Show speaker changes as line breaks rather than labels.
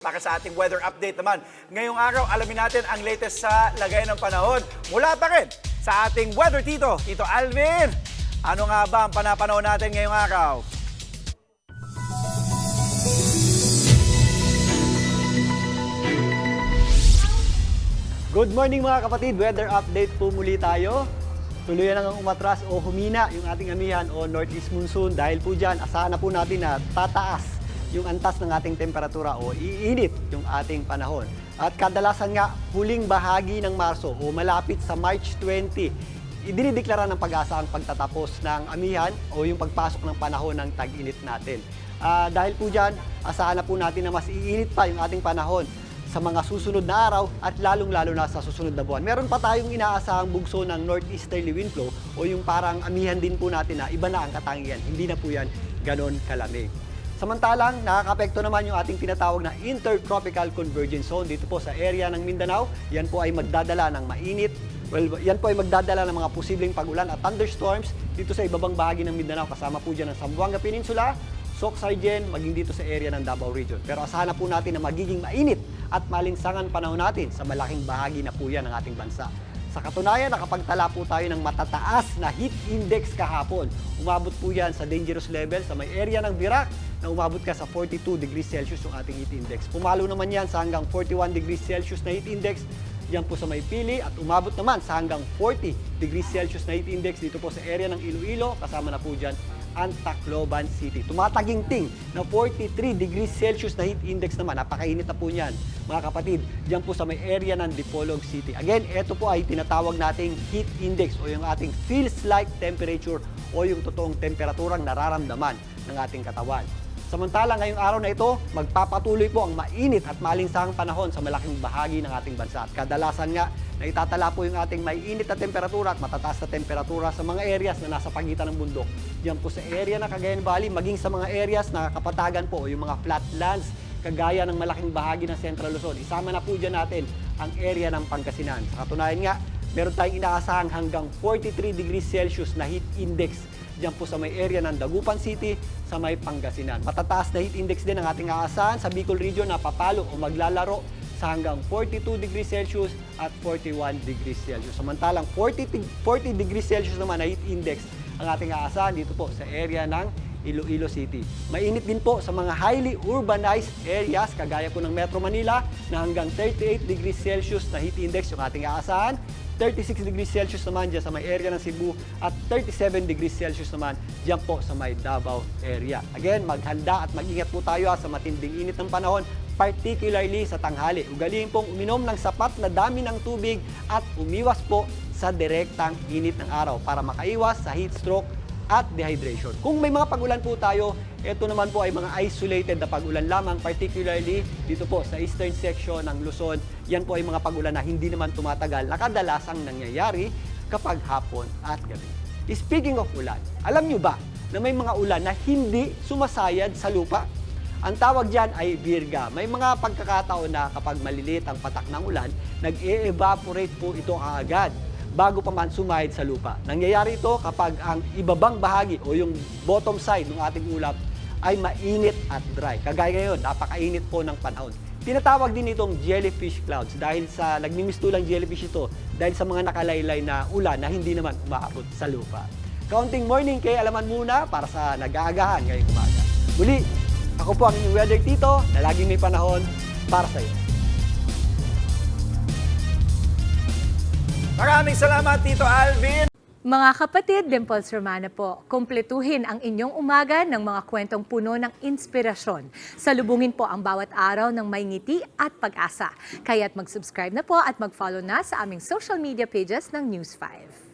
Para sa ating weather update naman, ngayong araw alamin natin ang latest sa lagay ng panahon. Mula pa rin sa ating weather Tito Alvin. Ano nga ba ang panapanahon natin ngayong araw?
Good morning mga kapatid, weather update po muli tayo. Tuluyan ang umatras o humina yung ating amihan o northeast monsoon. Dahil po dyan, asahan na po natin na tataas yung antas ng ating temperatura o iinit yung ating panahon. At kadalasan nga, huling bahagi ng Marso o malapit sa March 20, idinideklara ng pag-asa ang pagtatapos ng amihan o yung pagpasok ng panahon ng tag-init natin. Dahil po dyan, asahan na po natin na mas iinit pa yung ating panahon sa mga susunod na araw at lalong-lalo na sa susunod na buwan. Meron pa tayong inaasahang bugso ng northeasterly wind flow o yung parang amihan din po natin na iba na ang katangian. Hindi na po yan ganon kalamig. Samantalang, nakakapekto naman yung ating tinatawag na Intertropical Convergence Zone dito po sa area ng Mindanao. Yan po ay magdadala ng mainit. Yan po ay magdadala ng mga posibleng pag-ulan at thunderstorms dito sa ibabang bahagi ng Mindanao. Kasama po dyan ang Zamboanga Peninsula, Sorsogon, maging dito sa area ng Davao Region. Pero asahan na po natin na magiging mainit at malinsangan panahon natin sa malaking bahagi na po yan ng ating bansa. Sa katunayan, nakapagtala po tayo ng matataas na heat index kahapon. Umabot po yan sa dangerous level sa may area ng Virac na umabot ka sa 42 degrees Celsius yung ating heat index. Pumalo naman yan sa hanggang 41 degrees Celsius na heat index yan po sa may Pili at umabot naman sa hanggang 40 degrees Celsius na heat index dito po sa area ng Iloilo. Kasama na po dyan ang Tacloban City. Tumataginting na 43 degrees Celsius na heat index naman. Napakainit na po niyan, mga kapatid, diyan po sa may area ng Dipolog City. Again, ito po ay tinatawag nating heat index o yung ating feels like temperature o yung totoong temperaturang nararamdaman ng ating katawan. Samantala, ngayong araw na ito, magpapatuloy po ang mainit at malinsahang panahon sa malaking bahagi ng ating bansa. At kadalasan nga, naitatala po yung ating mainit na temperatura at matataas na temperatura sa mga areas na nasa pagitan ng bundok. Diyan po sa area ng Cagayan Valley, maging sa mga areas na kapatagan po o yung mga flatlands, kagaya ng malaking bahagi ng Central Luzon. Isama na po dyan natin ang area ng Pangasinan. Sa katunayan nga, meron tayong inaasahang hanggang 43 degrees Celsius na heat index diyan po sa may area ng Dagupan City sa may Pangasinan. Matataas na heat index din ang ating aasahan sa Bicol Region na papalo o maglalaro sa hanggang 42 degrees Celsius at 41 degrees Celsius. Samantalang 40 degrees Celsius naman na heat index ang ating aasahan dito po sa area ng Iloilo City. Mainit din po sa mga highly urbanized areas kagaya po ng Metro Manila na hanggang 38 degrees Celsius na heat index yung ating aasahan. 36 degrees Celsius naman dyan sa may area ng Cebu at 37 degrees Celsius naman dyan po sa may Davao area. Again, maghanda at mag-ingat po tayo sa matinding init ng panahon, particularly sa tanghali. Ugaliin pong uminom ng sapat na dami ng tubig at umiwas po sa direktang init ng araw para makaiwas sa heat stroke at dehydration. Kung may mga pag-ulan po tayo, ito naman po ay mga isolated na pag-ulan lamang, particularly dito po sa eastern section ng Luzon. Yan po ay mga pag-ulan na hindi naman tumatagal na kadalasang nangyayari kapag hapon at gabi. Speaking of ulan, alam nyo ba na may mga ulan na hindi sumasayad sa lupa? Ang tawag dyan ay virga. May mga pagkakataon na kapag maliliit ang patak ng ulan, nag-e-evaporate po ito agad bago pa man sumahid sa lupa. Nangyayari ito kapag ang ibabang bahagi o yung bottom side ng ating ulap ay mainit at dry. Kagaya ngayon, napakainit po ng panahon. Tinatawag din itong jellyfish clouds dahil sa nagmimistulang jellyfish ito dahil sa mga nakalaylay na ulan na hindi naman umaabot sa lupa. Kaunting morning kay alaman muna para sa nag-aagahan ngayong umaga. Muli, ako po ang inyong weather tito na laging may panahon para sa iyo.
Maraming salamat, Tito Alvin!
Mga kapatid, Dimples Romana po, kumpletuhin ang inyong umaga ng mga kwentong puno ng inspirasyon. Salubungin po ang bawat araw ng may ngiti at pag-asa. Kaya't mag-subscribe na po at mag-follow na sa aming social media pages ng News 5.